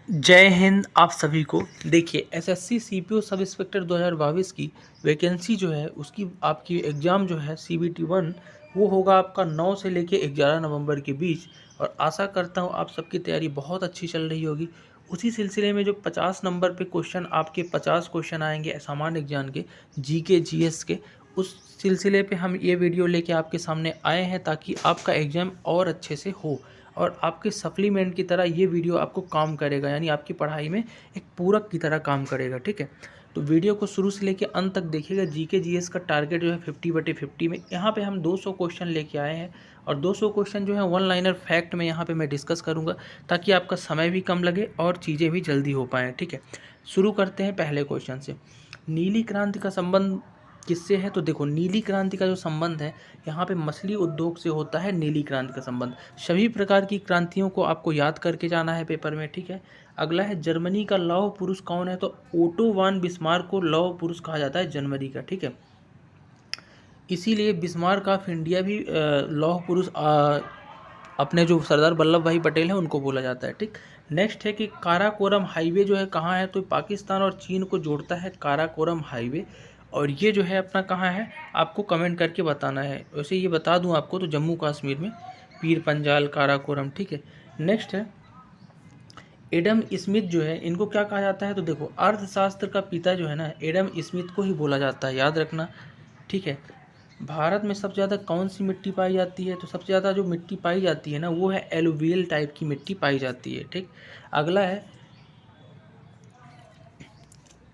जय हिंद आप सभी को। देखिए एसएससी सीपीओ सब इंस्पेक्टर 2022 की वैकेंसी जो है उसकी आपकी एग्ज़ाम जो है CBT 1 वो होगा आपका 9 से लेके 11 नवंबर के बीच। और आशा करता हूँ आप सबकी तैयारी बहुत अच्छी चल रही होगी। उसी सिलसिले में जो 50 नंबर पे क्वेश्चन आपके 50 क्वेश्चन आएंगे सामान्य ज्ञान के, जीके जीएस के, उस सिलसिले पे हम ये वीडियो लेके आपके सामने आए हैं ताकि आपका एग्ज़ाम और अच्छे से हो और आपके सप्लीमेंट की तरह ये वीडियो आपको काम करेगा, यानी आपकी पढ़ाई में एक पूरक की तरह काम करेगा। ठीक है, तो वीडियो को शुरू से लेकर अंत तक देखिएगा। जीके जीएस का टारगेट जो है 50/50 में यहाँ पे हम 200 क्वेश्चन लेके आए हैं और 200 क्वेश्चन जो है वन लाइनर फैक्ट में यहाँ पे मैं डिस्कस करूँगा ताकि आपका समय भी कम लगे और चीज़ें भी जल्दी हो पाएँ। ठीक है, शुरू करते हैं पहले क्वेश्चन से। नीली क्रांति का संबंध किससे है? तो देखो, नीली क्रांति का जो संबंध है यहाँ पे मछली उद्योग से होता है। नीली क्रांति का संबंध सभी प्रकार की क्रांतियों को आपको याद करके जाना है पेपर में। ठीक है, अगला है जर्मनी का लौह पुरुष कौन है? तो ओटो वान बिस्मार्क को लौह पुरुष कहा जाता है जर्मनी का। ठीक है, इसीलिए बिस्मार्क ऑफ इंडिया भी लौह पुरुष अपने जो सरदार वल्लभ भाई पटेल हैं उनको बोला जाता है। ठीक, नेक्स्ट है कि काराकोरम हाईवे जो है कहाँ है? तो पाकिस्तान और चीन को जोड़ता है काराकोरम हाईवे। और ये जो है अपना कहाँ है आपको कमेंट करके बताना है। वैसे ये बता दूं आपको तो जम्मू कश्मीर में पीर पंजाल काराकोरम। ठीक है, नेक्स्ट है एडम स्मिथ जो है इनको क्या कहा जाता है? तो देखो, अर्थशास्त्र का पिता जो है ना एडम स्मिथ को ही बोला जाता है, याद रखना। ठीक है, भारत में सबसे ज़्यादा कौन सी मिट्टी पाई जाती है? तो सबसे ज़्यादा जो मिट्टी पाई जाती है ना वो है एलुवियल टाइप की मिट्टी पाई जाती है। ठीक, अगला है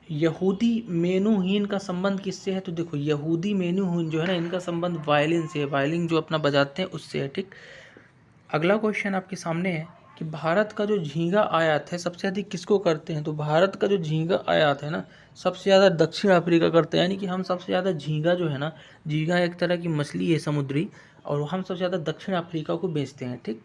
यहूदी मेनुहीन का संबंध किससे है? तो देखो, यहूदी मेनुहीन जो है ना इनका संबंध वायलिन से है, वायलिन जो अपना बजाते हैं उससे है। ठीक, अगला क्वेश्चन आपके सामने है कि भारत का जो झींगा आयात है सबसे अधिक किसको करते हैं? तो भारत का जो झींगा आयात है ना सबसे ज़्यादा दक्षिण अफ्रीका करते हैं, यानी कि हम सबसे ज़्यादा झींगा जो है ना, झींगा एक तरह की मछली है समुद्री, और हम सबसे ज़्यादा दक्षिण अफ्रीका को बेचते हैं। ठीक,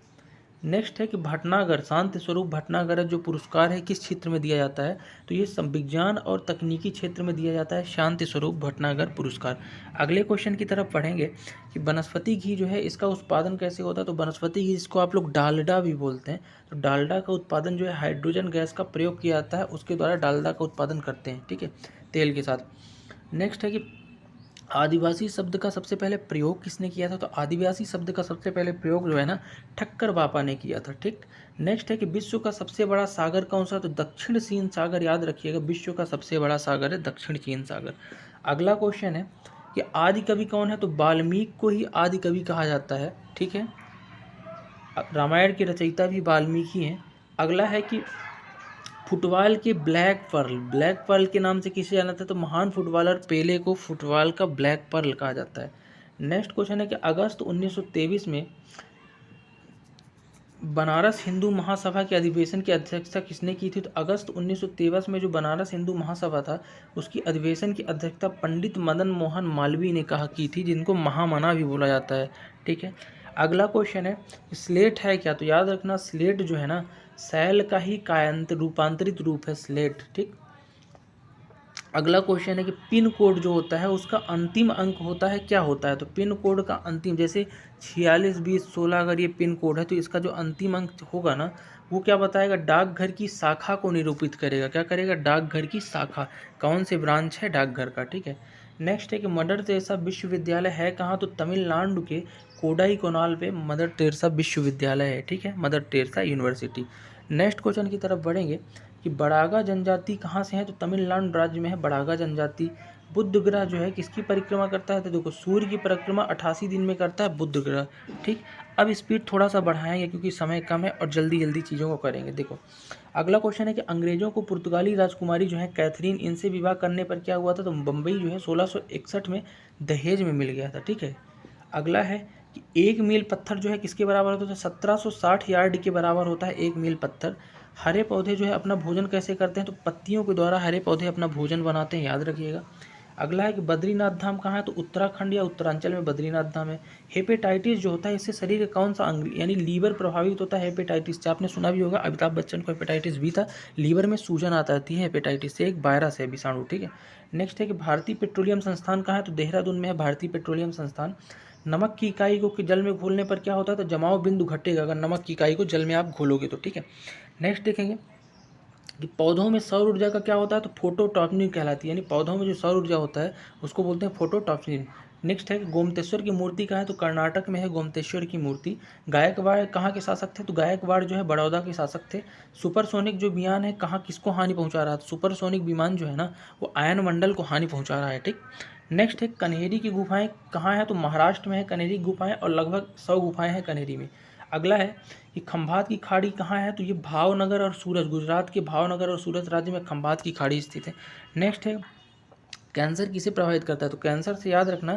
नेक्स्ट है कि भटनागर शांति स्वरूप भटनागर जो पुरस्कार है किस क्षेत्र में दिया जाता है? तो ये विज्ञान और तकनीकी क्षेत्र में दिया जाता है शांति स्वरूप भटनागर पुरस्कार। अगले क्वेश्चन की तरफ पढ़ेंगे कि वनस्पति घी जो है इसका उत्पादन कैसे होता है? तो वनस्पति घी इसको आप लोग डालडा भी बोलते हैं। तो डालडा का उत्पादन जो है हाइड्रोजन गैस का प्रयोग किया जाता है, उसके द्वारा डालडा का उत्पादन करते हैं। ठीक है, तेल के साथ। नेक्स्ट है कि आदिवासी शब्द का सबसे पहले प्रयोग किसने किया था? तो आदिवासी शब्द का सबसे पहले प्रयोग जो है ना ठक्कर बापा ने किया था। ठीक, नेक्स्ट है कि विश्व का सबसे बड़ा सागर कौन सा? तो दक्षिण चीन सागर, याद रखिएगा, विश्व का सबसे बड़ा सागर है दक्षिण चीन सागर। अगला क्वेश्चन है कि आदि कवि कौन है? तो वाल्मीकि को ही आदि कवि कहा जाता है। ठीक है, रामायण के रचयिता भी वाल्मीकि हैं। अगला है कि फुटबॉल के ब्लैक पर्ल के नाम से किसे जाना था? तो महान फुटबॉलर पेले को फुटबॉल का ब्लैक पर्ल कहा जाता है। नेक्स्ट क्वेश्चन है कि अगस्त 1923 में बनारस हिंदू महासभा के अधिवेशन की अध्यक्षता किसने की थी? तो अगस्त 1923 में जो बनारस हिंदू महासभा था उसकी अधिवेशन की अध्यक्षता पंडित मदन मोहन मालवीय ने की थी, जिनको महामना भी बोला जाता है। ठीक है, अगला क्वेश्चन है स्लेट है क्या? तो याद रखना, स्लेट जो है ना सैल का ही रूपांतरित रूप है स्लेट। ठीक, अगला क्वेश्चन है कि पिन कोड जो होता है उसका अंतिम अंक होता है, क्या होता है? तो पिन कोड का अंतिम, जैसे 462016 अगर ये पिन कोड है तो इसका जो अंतिम अंक होगा ना वो क्या बताएगा? डाकघर की शाखा को निरूपित करेगा। क्या करेगा? डाकघर की शाखा, कौन से ब्रांच है डाकघर का। ठीक है, नेक्स्ट है कि मदर तेरेसा विश्वविद्यालय है कहाँ? तो तमिलनाडु के कोडाई कोनाल पे मदर तेरेसा विश्वविद्यालय है। ठीक है, Mother Teresa university. Next question की तरफ बढ़ेंगे कि बड़ागा जनजाति कहाँ से है? तो तमिलनाडु राज्य में है बड़ागा जनजाति। बुध ग्रह जो है किसकी परिक्रमा करता है? तो देखो, सूर्य की परिक्रमा 88 दिन में करता है बुध ग्रह। ठीक, अब स्पीड थोड़ा सा बढ़ाएंगे क्योंकि समय कम है और जल्दी जल्दी चीज़ों को करेंगे। देखो, अगला क्वेश्चन है कि अंग्रेजों को पुर्तगाली राजकुमारी जो है कैथरीन, इनसे विवाह करने पर क्या हुआ था? तो बम्बई जो है 1661 में दहेज में मिल गया था। ठीक है, अगला है कि 1 मील पत्थर जो है किसके बराबर होता है? तो 1760 यार्ड के बराबर होता है 1 मील पत्थर। हरे पौधे जो है अपना भोजन कैसे करते हैं? तो पत्तियों के द्वारा हरे पौधे अपना भोजन बनाते हैं, याद रखिएगा। अगला है कि बद्रीनाथ धाम कहाँ है? तो उत्तराखंड या उत्तरांचल में बद्रीनाथ धाम है। हेपेटाइटिस जो होता है इससे शरीर का कौन सा अंग यानी लीवर प्रभावित होता है हेपेटाइटिस से? आपने सुना भी होगा अमिताभ बच्चन को हेपेटाइटिस भी था, लीवर में सूजन आती है हेपेटाइटिस से, एक वायरस है विषाणु। ठीक है, नेक्स्ट है कि भारतीय पेट्रोलियम संस्थान कहाँ है? तो देहरादून में है भारतीय पेट्रोलियम संस्थान। नमक की इकाई को जल में घोलने पर क्या होता है? तो जमाव बिंदु घटेगा अगर नमक की इकाई को जल में आप घोलोगे तो। ठीक है, नेक्स्ट देखेंगे कि पौधों में सौर ऊर्जा का क्या होता है, तो फोटोटॉप्निक कहलाती है, यानी पौधों में जो सौर ऊर्जा होता है उसको बोलते हैं फोटोटॉप्निक। नेक्स्ट है कि गोमतेश्वर की मूर्ति कहाँ है, तो कर्नाटक में है गोमतेश्वर की मूर्ति। गायकवाड़ कहाँ के शासक थे, तो गायकवाड़ जो है बड़ौदा के शासक थे। सुपरसोनिक जो विमान है कहाँ किसको हानि पहुंचा रहा था, सुपरसोनिक विमान जो है ना वो आयन मंडल को हानि पहुंचा रहा है, ठीक। नेक्स्ट है कन्हेरी की गुफाएं कहाँ है, तो महाराष्ट्र में है कन्हेरी गुफाएं, और लगभग 100 गुफाएं हैं कन्हेरी में। अगला है कि खंभात की खाड़ी कहाँ है, तो ये भावनगर और सूरत, गुजरात के भावनगर और सूरत राज्य में खंभात की खाड़ी स्थित है। नेक्स्ट है कैंसर किसे प्रभावित करता है, तो कैंसर से याद रखना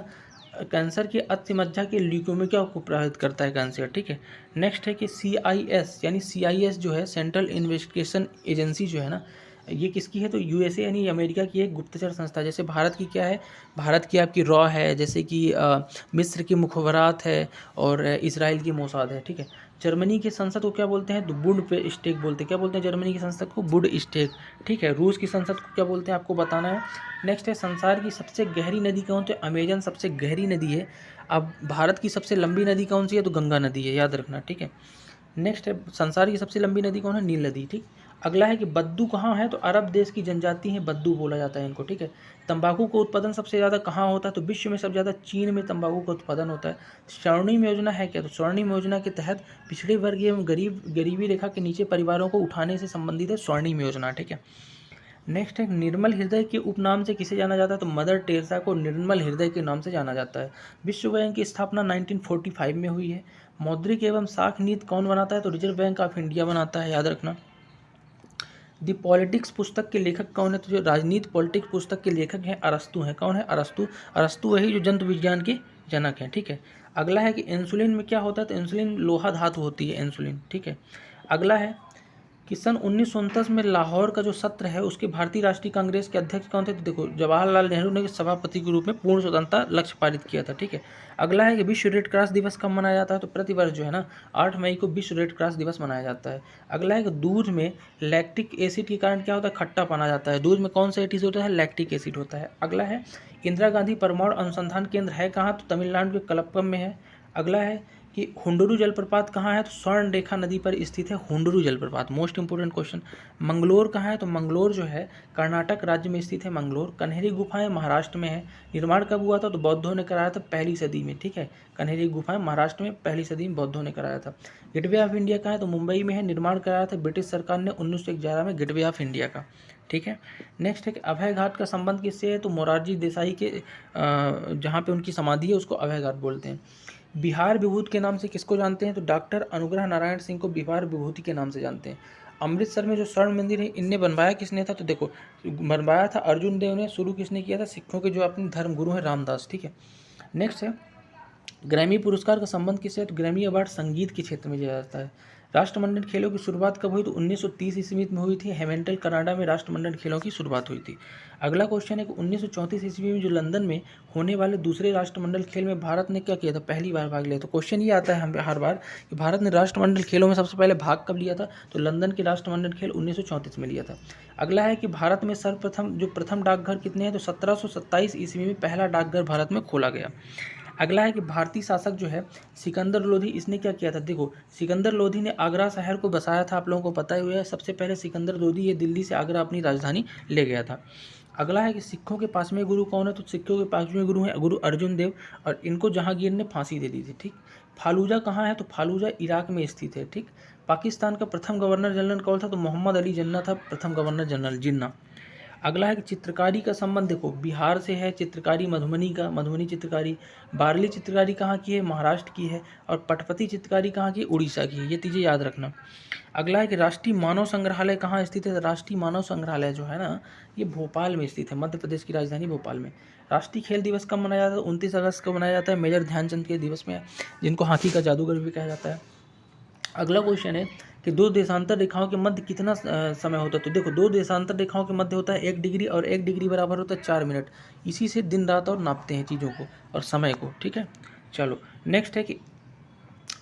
कैंसर के अतिमज्जा के ल्यूकेमिया को प्रभावित करता है कैंसर, ठीक है। नेक्स्ट है कि CIS यानी CIS जो है सेंट्रल इन्वेस्टिगेशन एजेंसी जो है ना ये किसकी है, तो USA यानी अमेरिका की एक गुप्तचर संस्था। जैसे भारत की क्या है, भारत की आपकी रॉ है, जैसे कि मिस्र की मुखबरात है, और इसराइल की मोसाद है, ठीक है। जर्मनी की संसद को क्या बोलते हैं, तो बुड पे स्टेक बोलते हैं। क्या बोलते हैं जर्मनी की संसद को, बुड स्टेक, ठीक है। रूस की संसद को क्या बोलते हैं आपको बताना है। नेक्स्ट है संसार की सबसे गहरी नदी कौन, तो अमेजन सबसे गहरी नदी है। अब भारत की सबसे लंबी नदी कौन सी है, तो गंगा नदी है, याद रखना, ठीक है। नेक्स्ट है संसार की सबसे लंबी नदी कौन है, नील नदी, ठीक। अगला है कि बद्दू कहाँ है, तो अरब देश की जनजाति है, बद्दू बोला जाता है इनको, ठीक है। तंबाकू का उत्पादन सबसे ज़्यादा कहाँ होता है, तो विश्व में सबसे ज़्यादा चीन में तंबाकू का उत्पादन होता है। स्वर्णिम योजना है क्या, तो स्वर्णिम योजना के तहत पिछड़े वर्ग एवं गरीबी रेखा के नीचे परिवारों को उठाने से संबंधित है स्वर्णिम योजना, ठीक है। नेक्स्ट है निर्मल हृदय के उपनाम से किसे जाना जाता है, तो मदर टेरेसा को निर्मल हृदय के नाम से जाना जाता है। विश्व बैंक की स्थापना 1945 में हुई है। मौद्रिक एवं साख नीति कौन बनाता है, तो रिजर्व बैंक ऑफ इंडिया बनाता है, याद रखना। दी पॉलिटिक्स पुस्तक के लेखक कौन है, तो जो राजनीति पॉलिटिक्स पुस्तक के लेखक हैं अरस्तु हैं। कौन है, अरस्तु। अरस्तु वही जो जंतु विज्ञान के जनक हैं, ठीक है। अगला है कि इंसुलिन में क्या होता है, तो इंसुलिन लोहा धातु होती है इंसुलिन, ठीक है। अगला है कि सन 1929 में लाहौर का जो सत्र है उसके भारतीय राष्ट्रीय कांग्रेस के अध्यक्ष कौन थे, तो देखो जवाहरलाल नेहरू ने सभापति के रूप में पूर्ण स्वतंत्रता लक्ष्य पारित किया था, ठीक है। अगला है कि विश्व रेड क्रॉस दिवस कब मनाया जाता है, तो प्रतिवर्ष जो है ना 8 मई को विश्व रेड क्रॉस दिवस मनाया जाता है। अगला है कि दूध में लैक्टिक एसिड के कारण क्या होता है, खट्टा पाना जाता है। दूध में कौन सा एसिड होता है, लैक्टिक एसिड होता है। अगला है इंदिरा गांधी परमाणु अनुसंधान केंद्र है कहाँ, तो तमिलनाडु के कलपक्कम में है। अगला है कि हुंडुरु जलप्रपात कहाँ है, तो स्वर्ण रेखा नदी पर स्थित है हुंडुरु जलप्रपात, मोस्ट इंपोर्टेंट क्वेश्चन। मंगलोर कहाँ है, तो मंगलोर जो है कर्नाटक राज्य में स्थित है मंगलोर। कन्हेरी गुफाएं महाराष्ट्र में है। निर्माण कब हुआ था, तो बौद्धों ने कराया था 1ली सदी में, ठीक है। कन्हेरी गुफाएं महाराष्ट्र में 1ली सदी में बौद्धों ने कराया था। गेटवे ऑफ इंडिया कहाँ है, तो मुंबई में है। निर्माण कराया था ब्रिटिश सरकार ने 1911 में गेटवे ऑफ इंडिया का, ठीक है। नेक्स्ट है कि अभय घाट का संबंध किससे है, तो मोरारजी देसाई के जहाँ पे उनकी समाधि है उसको अभय घाट बोलते हैं। बिहार विभूति के नाम से किसको जानते हैं, तो डॉक्टर अनुग्रह नारायण सिंह को बिहार विभूति के नाम से जानते हैं। अमृतसर में जो स्वर्ण मंदिर है इनने बनवाया किसने था, तो देखो बनवाया था अर्जुन देव ने। शुरू किसने किया था, सिखों के जो अपने धर्म गुरु हैं रामदास, ठीक है। नेक्स्ट है ग्रैमी पुरस्कार का संबंध किससे है, तो ग्रैमी अवार्ड संगीत के क्षेत्र में दिया जाता है। राष्ट्रमंडल खेलों की शुरुआत कब हुई, तो 1930 ईस्वी में हुई थी। हेमेंटल कनाडा में राष्ट्रमंडल खेलों की शुरुआत हुई थी। अगला क्वेश्चन है कि 1934 ईस्वी में जो लंदन में होने वाले दूसरे राष्ट्रमंडल खेल में भारत ने क्या किया था, पहली बार भाग लिया। तो क्वेश्चन ये आता है हर बार कि भारत ने राष्ट्रमंडल खेलों में सबसे पहले भाग कब लिया था, तो लंदन के राष्ट्रमंडल खेल 1934 में लिया था। अगला है कि भारत में सर्वप्रथम जो प्रथम डाकघर कितने हैं, तो 1727 ईस्वी में पहला डाकघर भारत में खोला गया। अगला है कि भारतीय शासक जो है सिकंदर लोधी, इसने क्या किया था, देखो सिकंदर लोधी ने आगरा शहर को बसाया था, आप लोगों को पता ही हुआ है। सबसे पहले सिकंदर लोधी ये दिल्ली से आगरा अपनी राजधानी ले गया था। अगला है कि सिखों के पांचवें गुरु कौन है, तो सिखों के पांचवें गुरु हैं गुरु अर्जुन देव, और इनको जहांगीर ने फांसी दे दी थी, ठीक। फालूजा कहाँ है, तो फालूजा इराक में स्थित है, ठीक। पाकिस्तान का प्रथम गवर्नर जनरल कौन था, तो मोहम्मद अली जिन्ना था प्रथम गवर्नर जनरल, जिन्ना। अगला है कि चित्रकारी का संबंध देखो बिहार से है, चित्रकारी मधुबनी का, मधुबनी चित्रकारी। बारली चित्रकारी कहाँ की है, महाराष्ट्र की है। और पटपति चित्रकारी कहाँ की है, उड़ीसा की है। ये चीज़ें याद रखना। अगला है कि राष्ट्रीय मानव संग्रहालय कहाँ स्थित है, राष्ट्रीय मानव संग्रहालय जो है ना ये भोपाल में स्थित है, मध्य प्रदेश की राजधानी भोपाल में। राष्ट्रीय खेल दिवस कब मनाया जाता है, 29 अगस्त को मनाया जाता है, मेजर ध्यानचंद के दिवस में, जिनको हॉकी का जादूगर भी कहा जाता है। अगला क्वेश्चन है कि दो देशांतर रेखाओं के मध्य कितना समय होता है, तो देखो दो देशांतर रेखाओं के मध्य होता है 1 डिग्री, और 1 डिग्री बराबर होता है 4 मिनट। इसी से दिन रात और नापते हैं चीज़ों को और समय को, ठीक है। चलो नेक्स्ट है कि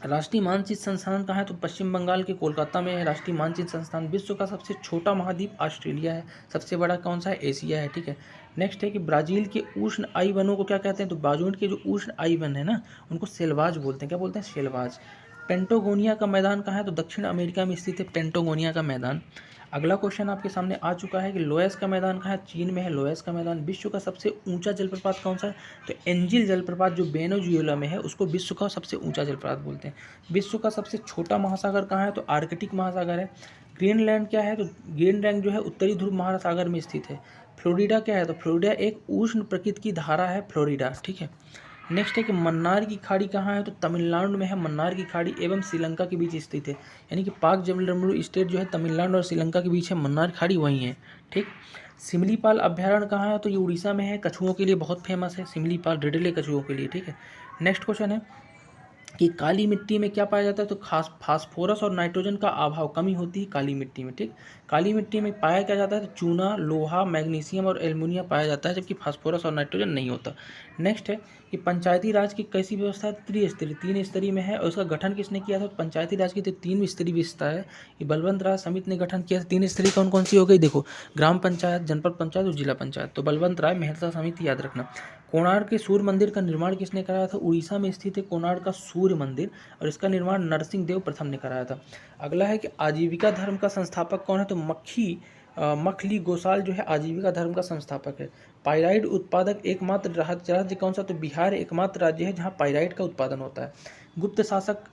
राष्ट्रीय मानचित्र संस्थान कहाँ है, तो पश्चिम बंगाल के कोलकाता में है राष्ट्रीय मानचित्र संस्थान। विश्व का सबसे छोटा महाद्वीप ऑस्ट्रेलिया है, सबसे बड़ा कौन सा है, एशिया है, ठीक है। नेक्स्ट है कि ब्राज़ील के उष्ण आई वनों को क्या कहते हैं, तो ब्राज़ील के जो उष्ण आई वन है ना उनको सेल्वाज बोलते हैं। क्या बोलते हैं, सेल्वाज। पेंटागोनिया का मैदान कहाँ है, तो दक्षिण अमेरिका में स्थित है पेंटागोनिया का मैदान। अगला क्वेश्चन आपके सामने आ चुका है कि लोएस का मैदान कहाँ है? चीन में है लोएस का मैदान। विश्व का सबसे ऊंचा जलप्रपात कौन सा है? तो एंजिल जलप्रपात जो वेनेजुएला में है उसको विश्व का सबसे ऊंचा जलप्रपात बोलते हैं। विश्व का सबसे छोटा महासागर कहाँ है? तो आर्कटिक महासागर है। ग्रीनलैंड क्या है? तो ग्रीनलैंड जो है उत्तरी ध्रुव महासागर में स्थित है। फ्लोरिडा क्या है? तो फ्लोरिडा एक उष्ण प्रकृति की धारा है फ्लोरिडा, ठीक है। नेक्स्ट है कि मन्नार की खाड़ी कहाँ है? तो तमिलनाडु में है मन्नार की खाड़ी एवं श्रीलंका के बीच स्थित है। यानी कि पाक जमलमरू स्टेट जो है तमिलनाडु और श्रीलंका के बीच है, मन्नार खाड़ी वहीं है, ठीक। सिमलीपाल अभ्यारण्य कहाँ है? तो ये उड़ीसा में है, कछुओं के लिए बहुत फेमस है सिमलीपाल, रेडले कछुओं के लिए, ठीक है। नेक्स्ट क्वेश्चन है कि काली मिट्टी में क्या पाया जाता है? तो खास फास्फोरस और नाइट्रोजन का अभाव, कमी होती है काली मिट्टी में, ठीक। काली मिट्टी में पाया क्या जाता है? तो चूना, लोहा, मैग्नीशियम और एल्युमिनियम पाया जाता है, जबकि फास्फोरस और नाइट्रोजन नहीं होता। नेक्स्ट है कि पंचायती राज की कैसी व्यवस्था है? त्रिस्तरीय, 3 स्तरीय में है। और उसका गठन किसने किया था? तो पंचायती राज की तो 3 स्तरीय व्यवस्था है, ये बलवंत राज समिति ने गठन किया था। 3 स्तरीय कौन कौन सी हो गई? देखो, ग्राम पंचायत, जनपद पंचायत और जिला पंचायत। तो बलवंत राय मेहता समिति याद रखना। कोणार्क के सूर्य मंदिर का निर्माण किसने कराया था? उड़ीसा में स्थित है कोणार्क का सूर्य मंदिर, और इसका निर्माण नरसिंह देव प्रथम ने कराया था। अगला है कि आजीविका धर्म का संस्थापक कौन है? तो मखली गोसाल जो है आजीविका धर्म का संस्थापक है। पाइराइड उत्पादक एकमात्र राज्य कौन सा? तो बिहार एकमात्र राज्य है जहाँ पाइराइड का उत्पादन होता है। गुप्त शासक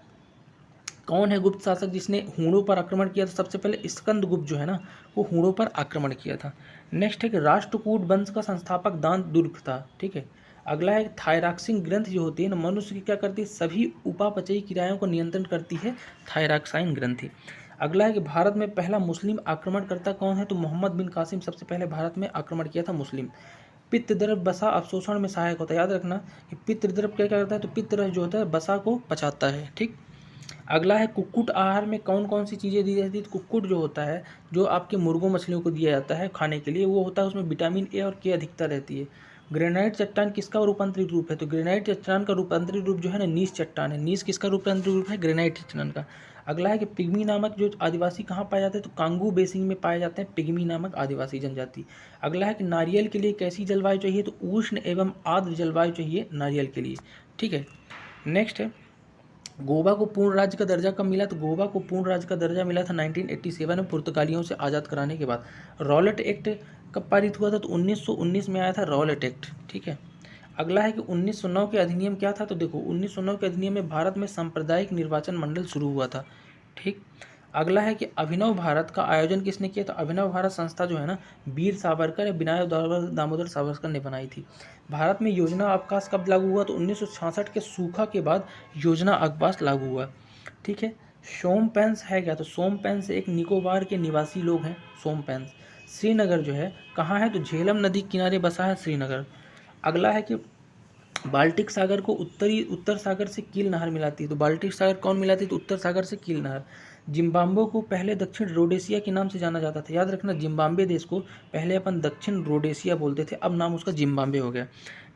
कौन है? गुप्त शासक जिसने हूणों पर आक्रमण किया था? सबसे पहले स्कंदगुप्त जो है ना, वो हूणों पर आक्रमण किया था। नेक्स्ट है कि राष्ट्रकूट वंश का संस्थापक दांतदुर्ग था, ठीक है। अगला है थायरॉक्सिन ग्रंथ जो होती है ना, मनुष्य की क्या करती है? सभी उपापचयी क्रियाओं को नियंत्रण करती है थायरॉक्साइन ग्रंथि। अगला है कि भारत में पहला मुस्लिम आक्रमणकर्ता कौन है? तो मोहम्मद बिन कासिम सबसे पहले भारत में आक्रमण किया था मुस्लिम। पित्तद्रव बसा अवशोषण में सहायक होता है, याद रखना कि पित्तद्रव क्या करता है? तो पित्तरस जो होता है बसा को पचाता है, ठीक। अगला है कुक्कुट आहार में कौन कौन सी चीज़ें दी जाती है? तो कुक्कुट जो होता है, जो आपके मुर्गों मछलियों को दिया जाता है खाने के लिए, वो होता है उसमें विटामिन ए और के अधिकता रहती है। ग्रेनाइट चट्टान किसका रूपांतरित रूप है? तो ग्रेनाइट चट्टान का रूपांतरित रूप जो है ना, नीस चट्टान है। नीस किसका रूपांतरित रूप है? ग्रेनाइट चट्टान का। अगला है कि पिग्मी नामक जो आदिवासी कहाँ पाए जाते हैं? तो कांगू बेसिन में पाए जाते हैं पिग्मी नामक आदिवासी जनजाति। अगला है कि नारियल के लिए कैसी जलवायु चाहिए? तो उष्ण एवं आर्द्र जलवायु चाहिए नारियल के लिए, ठीक है। नेक्स्ट है गोवा को पूर्ण राज्य का दर्जा कब मिला? तो गोवा को पूर्ण राज्य का दर्जा मिला था 1987 में, पुर्तगालियों से आज़ाद कराने के बाद। रॉलेट एक्ट कब पारित हुआ था? तो 1919 में आया था रॉलेट एक्ट, ठीक है। अगला है कि 1909 के अधिनियम क्या था? तो देखो 1909 के अधिनियम में भारत में सांप्रदायिक निर्वाचन मंडल शुरू हुआ था, ठीक। अगला है कि अभिनव भारत का आयोजन किसने किया? तो अभिनव भारत संस्था जो है ना, वीर सावरकर या विनायक दामोदर सावरकर ने बनाई थी। भारत में योजना अवकाश कब लागू हुआ? तो 1966 के सूखा के बाद योजना अवकाश लागू हुआ, ठीक है। सोमपेंस है क्या? तो सोमपेंस एक निकोबार के निवासी लोग हैं सोमपेंस। श्रीनगर जो है कहाँ है? तो झेलम नदी किनारे बसा है श्रीनगर। अगला है कि बाल्टिक सागर को उत्तर सागर से कील नहर मिलाती है। तो बाल्टिक सागर कौन मिलाती है? तो उत्तर सागर से कील नहर। जिम्बाब्वे को पहले दक्षिण रोडेशिया के नाम से जाना जाता था, याद रखना। जिम्बाब्वे देश को पहले अपन दक्षिण रोडेशिया बोलते थे, अब नाम उसका जिम्बाब्वे हो गया।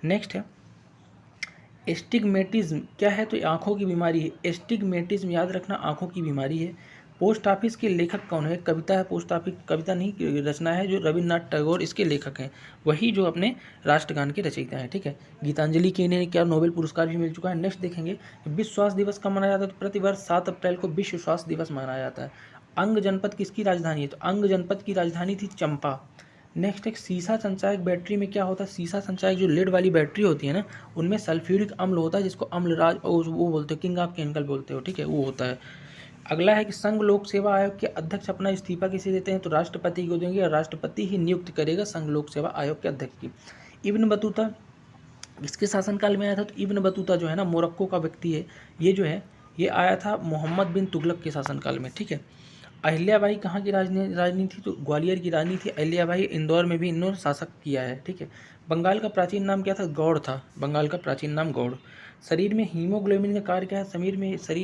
नेक्स्ट है एस्टिग्मेटिज्म क्या है? तो आंखों की बीमारी है। एस्टिग्मेटिज्म याद रखना आंखों की बीमारी है। पोस्ट ऑफिस के लेखक कौन है? कविता है पोस्ट ऑफिस, कविता नहीं रचना है, जो रविन्द्रनाथ टैगोर इसके लेखक हैं, वही जो अपने राष्ट्रगान के रचयिता हैं, ठीक है। गीतांजलि के इन्हें क्या नोबेल पुरस्कार भी मिल चुका है। नेक्स्ट देखेंगे विश्व स्वास्थ्य दिवस कब मनाया जाता है? तो प्रतिवर्ष 7 अप्रैल को विश्व स्वास्थ्य दिवस मनाया जाता है। अंग जनपद किसकी राजधानी है? तो अंग जनपद की राजधानी थी चंपा। नेक्स्ट एक सीसा संचायक बैटरी में क्या होता है? सीसा संचायक जो लेड वाली बैटरी होती है ना, उनमें सल्फ्यूरिक अम्ल होता है, जिसको अम्लराज वो बोलते हो, किंग ऑफ केमिकल बोलते हो, ठीक है, वो होता है। अगला है कि संघ लोक सेवा आयोग के अध्यक्ष अपना इस्तीफा किसे देते हैं? तो राष्ट्रपति को देंगे, और राष्ट्रपति ही नियुक्त करेगा संघ लोक सेवा आयोग के अध्यक्ष की। इब्न बतूता इसके शासनकाल में आया था। तो इब्न बतूता जो है ना, मोरक्को का व्यक्ति है, ये जो है ये आया था मोहम्मद बिन तुगलक के शासनकाल में, ठीक है। अहिल्याबाई कहाँ की राजनी थी? तो ग्वालियर की रानी थी अहिल्याबाई। इंदौर में भी इन्होंने शासक किया है, ठीक है। बंगाल का प्राचीन नाम क्या था? गौड़ था, बंगाल का प्राचीन नाम गौड़। शरीर में हीमोग्लोबिन का कार्य क्या है? शरीर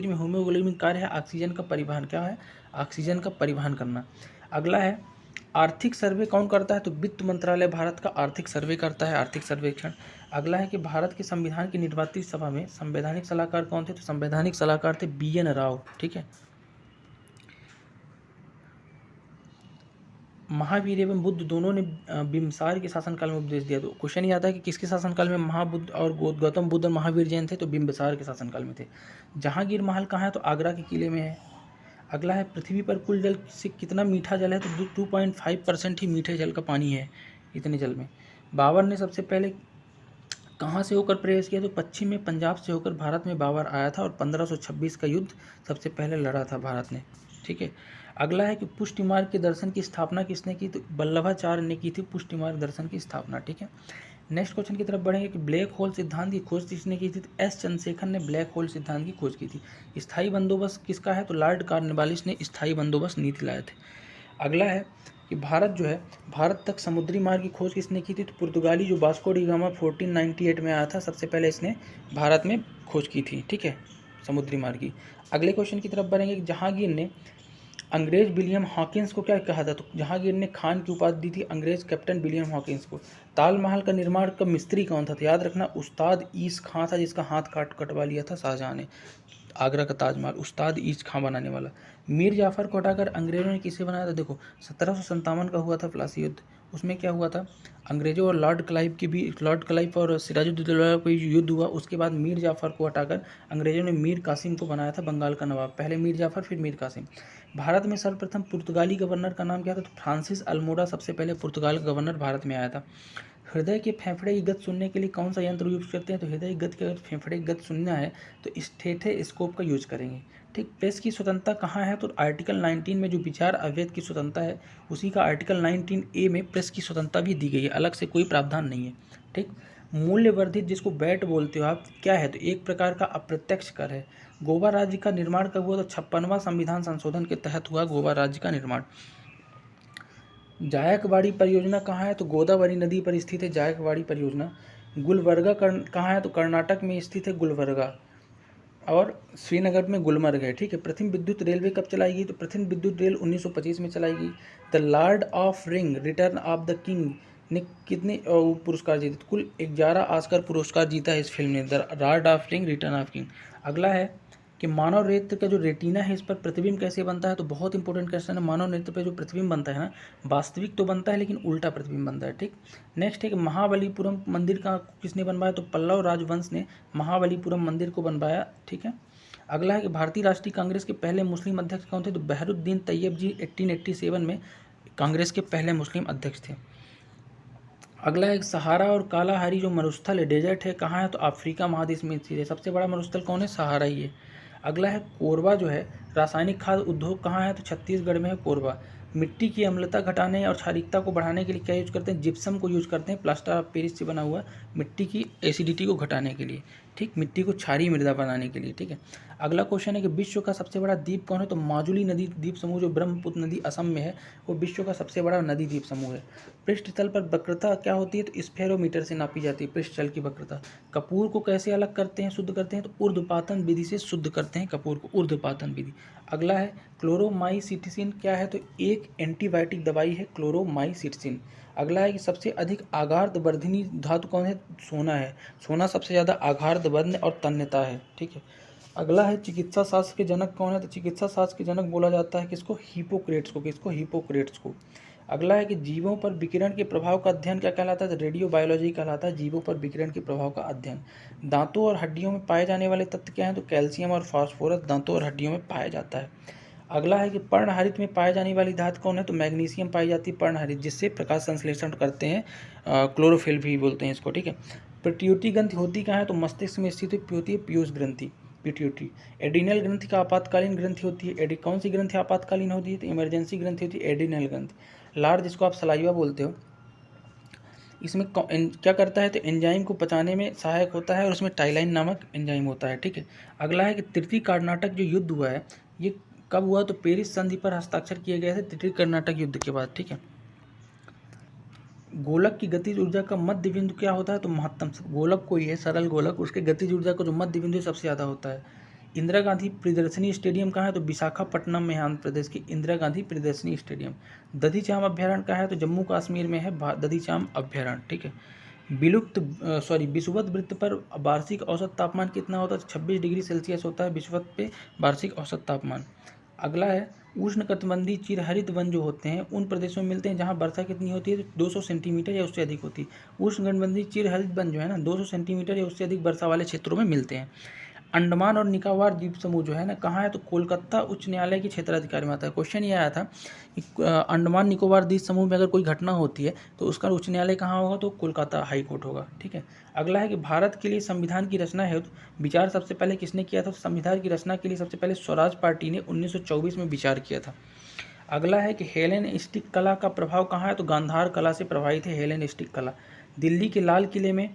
में हीमोग्लोबिन कार्य है ऑक्सीजन का परिवहन, क्या है? ऑक्सीजन का परिवहन करना। अगला है आर्थिक सर्वे कौन करता है? तो वित्त मंत्रालय भारत का आर्थिक सर्वे करता है, आर्थिक सर्वेक्षण। अगला है कि भारत के संविधान की निर्वाचित सभा में संवैधानिक सलाहकार कौन थे? तो संवैधानिक सलाहकार थे BN राव, ठीक है। महावीर एवं बुद्ध दोनों ने बिम्बसार के शासनकाल में उपदेश दिया। तो क्वेश्चन ये आता है कि किसके शासनकाल में महाबुद्ध और गौतम बुद्ध और महावीर जैन थे? तो बिम्बसार के शासनकाल में थे। जहांगीर महल कहाँ है? तो आगरा के किले में है। अगला है पृथ्वी पर कुल जल से कितना मीठा जल है, तो 2.5% ही मीठे जल का पानी है इतने जल में। बाबर ने सबसे पहले कहाँ से होकर प्रवेश किया, तो पश्चिम में पंजाब से होकर भारत में बाबर आया था और 1526 का युद्ध सबसे पहले लड़ा था भारत ने। ठीक है, अगला है कि पुष्टि मार्ग के दर्शन की स्थापना किसने की, तो वल्लभाचार्य ने की थी पुष्टि मार्ग दर्शन की स्थापना। ठीक है, नेक्स्ट क्वेश्चन की तरफ बढ़ेंगे कि ब्लैक होल सिद्धांत की खोज किसने की थी, तो एस चंद्रशेखर ने ब्लैक होल सिद्धांत की खोज की थी। स्थायी बंदोबस्त किसका है, तो लॉर्ड कॉर्नवालिस ने स्थायी बंदोबस्त नीति लाए थे। अगला है कि भारत तक समुद्री मार्ग की खोज किसने की थी, तो पुर्तगाली जो वास्को डी गामा 1498 में आया था, सबसे पहले इसने भारत में खोज की थी। ठीक है, समुद्री मार्ग की। अगले क्वेश्चन की तरफ बढ़ेंगे कि जहांगीर ने अंग्रेज विलियम हॉकिंस को क्या कहा था, तो जहांगीर ने खान की उपाधि दी थी अंग्रेज कैप्टन विलियम हॉकिंस को। ताजमहल का निर्माण का मिस्त्री कौन था, तो याद रखना उस्ताद ईस खां था, जिसका हाथ कटवा लिया था शाहजहां ने। आगरा का ताजमहल उस्ताद ईस खां बनाने वाला। मीर जाफ़र को हटाकर अंग्रेजों ने किसे बनाया था, देखो 1757 का हुआ था प्लासी युद्ध। उसमें क्या हुआ था, अंग्रेजों और लॉर्ड क्लाइव और सिराजुद्दौला का युद्ध हुआ। उसके बाद मीर जाफ़र को हटाकर अंग्रेजों ने मीर कासिम को बनाया था बंगाल का नवाब। पहले मीर जाफ़र फिर मीर कासिम। भारत में सर्वप्रथम पुर्तगाली गवर्नर का नाम क्या था, तो फ्रांसिस अल्मोड़ा सबसे पहले पुर्तगाल का गवर्नर भारत में आया था। हृदय के फेफड़े की गति सुनने के लिए कौन सा यंत्र यूज करते हैं, तो हृदय की गति के अगर फेफड़े की गति सुनना है तो स्टेथोस्कोप का यूज करेंगे। ठीक, प्रेस की स्वतंत्रता कहाँ है, तो आर्टिकल 19 में जो विचार अवैध की स्वतंत्रता है उसी का आर्टिकल 19A में प्रेस की स्वतंत्रता भी दी गई है, अलग से कोई प्रावधान नहीं है। ठीक, मूल्य वर्धित जिसको वैट बोलते हो आप क्या है, तो एक प्रकार का अप्रत्यक्ष कर है। गोवा राज्य का निर्माण कब हुआ, तो 56वां संविधान संशोधन के तहत हुआ गोवा राज्य का निर्माण। जायकवाड़ी परियोजना कहाँ है, तो गोदावरी नदी पर स्थित है जायकवाड़ी परियोजना। गुलबर्गा कहाँ है, तो कर्नाटक में स्थित है गुलबर्गा, और श्रीनगर में गुलमर्ग है। ठीक है, प्रथम विद्युत रेलवे कब चलाई गई, तो प्रथम विद्युत रेल 1925 में चलाई गई। The Lord of ring return of the king ने कितने पुरस्कार जीते, तो कुल 11 ऑस्कर पुरस्कार जीता है इस फिल्म ने, the Lord of ring return of king. अगला है कि मानव नेत्र का जो रेटिना है इस पर प्रतिबिंब कैसे बनता है, तो बहुत इंपॉर्टेंट क्वेश्चन है। मानव नेत्र पर जो प्रतिबिंब बनता है ना, वास्तविक तो बनता है लेकिन उल्टा प्रतिबिंब बनता है। ठीक, नेक्स्ट है कि महाबलीपुरम मंदिर का किसने बनवाया, तो पल्लव राजवंश ने महाबलीपुरम मंदिर को बनवाया। ठीक है, अगला है कि भारतीय राष्ट्रीय कांग्रेस के पहले मुस्लिम अध्यक्ष कौन थे, तो बहरुद्दीन तैयब जी 1887 में कांग्रेस के पहले मुस्लिम अध्यक्ष थे। अगला है सहारा और कालाहारी जो मरुस्थल है डेजर्ट है कहाँ है, तो अफ्रीका महादेश में स्थित है। सबसे बड़ा मरुस्थल कौन है, सहारा ही है। अगला है कोरबा जो है रासायनिक खाद उद्योग कहाँ है, तो छत्तीसगढ़ में है कोरबा। मिट्टी की अम्लता घटाने और क्षारीकता को बढ़ाने के लिए क्या यूज करते हैं, जिप्सम को यूज करते हैं, प्लास्टर ऑफ पेरिस से बना हुआ मिट्टी की एसिडिटी को घटाने के लिए। ठीक, मिट्टी को क्षारीय मृदा बनाने के लिए। ठीक है, अगला क्वेश्चन है कि विश्व का सबसे बड़ा द्वीप कौन है, तो माजुली नदी द्वीप समूह जो ब्रह्मपुत्र नदी असम में है वो विश्व का सबसे बड़ा नदी द्वीप समूह है। पृष्ठ तल पर वक्रता क्या होती है, तो स्फेरोमीटर से नापी जाती है पृष्ठ तल की वक्रता। कपूर को कैसे अलग करते हैं, शुद्ध करते हैं, तो ऊर्ध्वपातन विधि से शुद्ध करते हैं कपूर को, ऊर्ध्वपातन विधि। अगला है क्लोरोमाइसिटिसिन क्या है, तो एक एंटीबायोटिक दवाई है क्लोरोमाइसिटिसिन। अगला है कि सबसे अधिक आघातवर्धिनी धातु कौन है, सोना है। सोना सबसे ज़्यादा आघातवर्ध और तन्यता है। ठीक है, अगला है चिकित्सा शास्त्र के जनक कौन है, तो चिकित्सा शास्त्र के जनक बोला जाता है किसको, हिपोक्रेट्स को। किसको, हिपोक्रेट्स को। अगला है कि जीवों पर विकिरण के प्रभाव का अध्ययन क्या कहलाता है, तो रेडियो बायोलॉजी कहलाता है जीवों पर विकिरण के प्रभाव का अध्ययन। दांतों और हड्डियों में पाए जाने वाले तत्व क्या हैं, तो कैल्शियम और फास्फोरस दांतों और हड्डियों में पाया जाता है। अगला है कि पर्णहरित में पाए जाने वाली धातु कौन है, तो मैग्नीशियम पाई जाती है पर्णहरित, जिससे प्रकाश संश्लेषण करते हैं, क्लोरोफिल भी बोलते हैं इसको। ठीक है, पिट्यूटरी ग्रंथि होती कहाँ है, तो मस्तिष्क में स्थित होती है पीयूष ग्रंथि, पिट्यूटरी। एडिनल ग्रंथि का आपातकालीन ग्रंथि होती है। कौन सी ग्रंथि आपातकालीन होती है, तो इमरजेंसी ग्रंथि होती है एडिनल ग्रंथि। लार जिसको आप सलाइवा बोलते हो, इसमें क्या करता है, तो एंजाइम को पचाने में सहायक होता है और उसमें टाइलाइन नामक एंजाइम होता है। ठीक है, अगला है कि तृतीय कर्नाटक जो युद्ध हुआ है ये कब हुआ, तो पेरिस संधि पर हस्ताक्षर किए गए थे तृतीय कर्नाटक युद्ध के बाद। ठीक है, गोलक की गतिज ऊर्जा का मध्य बिंदु क्या होता है, तो महत्तम। गोलक कोई है सरल गोलक, उसके गतिज ऊर्जा का जो मध्य बिंदु सबसे ज़्यादा होता है। इंदिरा गांधी प्रियदर्शनी स्टेडियम कहाँ है, तो विशाखापट्टनम में, आंध्र प्रदेश की इंदिरा गांधी प्रियदर्शनी स्टेडियम। दधीचाम अभ्यारण्य कहाँ है, तो जम्मू कश्मीर में है दधीचाम अभ्यारण्य। ठीक है, विषुवत वृत्त पर वार्षिक औसत तापमान कितना होता है, तो 26 डिग्री सेल्सियस होता है विषुवत पे वार्षिक औसत तापमान। अगला है उष्णकटिबंधीय चिरहरित वन जो होते हैं उन प्रदेशों में मिलते हैं जहाँ वर्षा कितनी होती है, तो 200 सेंटीमीटर या उससे अधिक होती है। उष्णकटिबंधीय चिरहरित वन जो है ना 200 सेंटीमीटर या उससे अधिक वर्षा वाले क्षेत्रों में मिलते हैं। अंडमान और निकोबार द्वीप समूह जो है ना कहाँ है, तो कोलकाता उच्च न्यायालय के क्षेत्राधिकार में आता है। क्वेश्चन ये आया था कि अंडमान निकोबार द्वीप समूह में अगर कोई घटना होती है तो उसका उच्च न्यायालय कहाँ होगा, तो कोलकाता हाई कोर्ट होगा। ठीक है। अगला है कि भारत के लिए संविधान की रचना है विचार सबसे पहले किसने किया था, संविधान की रचना के लिए सबसे पहले स्वराज पार्टी ने 1924 में विचार किया था। अगला है कि हेलेनिस्टिक कला का प्रभाव कहाँ है, तो गांधार कला से प्रभावित है हेलेनिस्टिक कला। दिल्ली के लाल किले में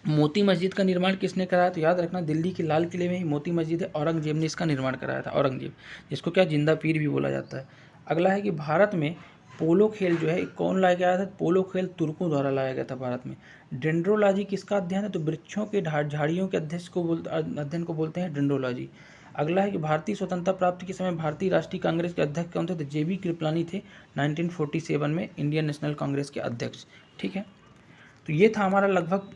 मोती मस्जिद का निर्माण किसने कराया, तो याद रखना दिल्ली के लाल किले में ही मोती मस्जिद है, औरंगजेब ने इसका निर्माण कराया था, औरंगजेब, जिसको क्या जिंदा पीर भी बोला जाता है। अगला है कि भारत में पोलो खेल जो है कौन लाया गया था, पोलो खेल तुर्कों द्वारा लाया गया था भारत में। डेंड्रोलॉजी किसका अध्ययन है, तो वृक्षों के झाड़ियों के अध्ययन को बोलते हैं डेंड्रोलॉजी। अगला है कि भारतीय स्वतंत्रता प्राप्ति के समय भारतीय राष्ट्रीय कांग्रेस के अध्यक्ष कौन थे, तो जेबी कृपलानी थे 1947 में इंडियन नेशनल कांग्रेस के अध्यक्ष। ठीक है। तो ये था हमारा लगभग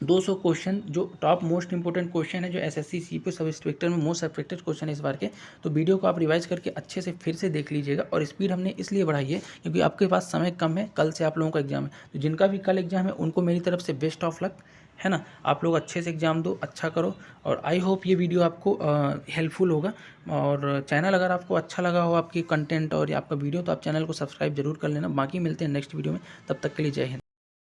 200 क्वेश्चन जो टॉप मोस्ट इंपोर्टेंट क्वेश्चन है, जो एसएससी सीपीओ सब इंस्पेक्टर में मोस्ट अफेक्टेड क्वेश्चन है इस बार के। तो वीडियो को आप रिवाइज करके अच्छे से फिर से देख लीजिएगा। और स्पीड हमने इसलिए बढ़ाई है क्योंकि आपके पास समय कम है, कल से आप लोगों का एग्जाम है। तो जिनका भी कल एग्जाम है उनको मेरी तरफ से बेस्ट ऑफ लक, है ना। आप लोग अच्छे से एग्जाम दो, अच्छा करो। और आई होप ये वीडियो आपको हेल्पफुल होगा। और चैनल अगर आपको अच्छा लगा हो आपकी कंटेंट और आपका वीडियो, तो आप चैनल को सब्सक्राइब जरूर कर लेना। बाकी मिलते हैं नेक्स्ट वीडियो में, तब तक के लिए जय हिंद।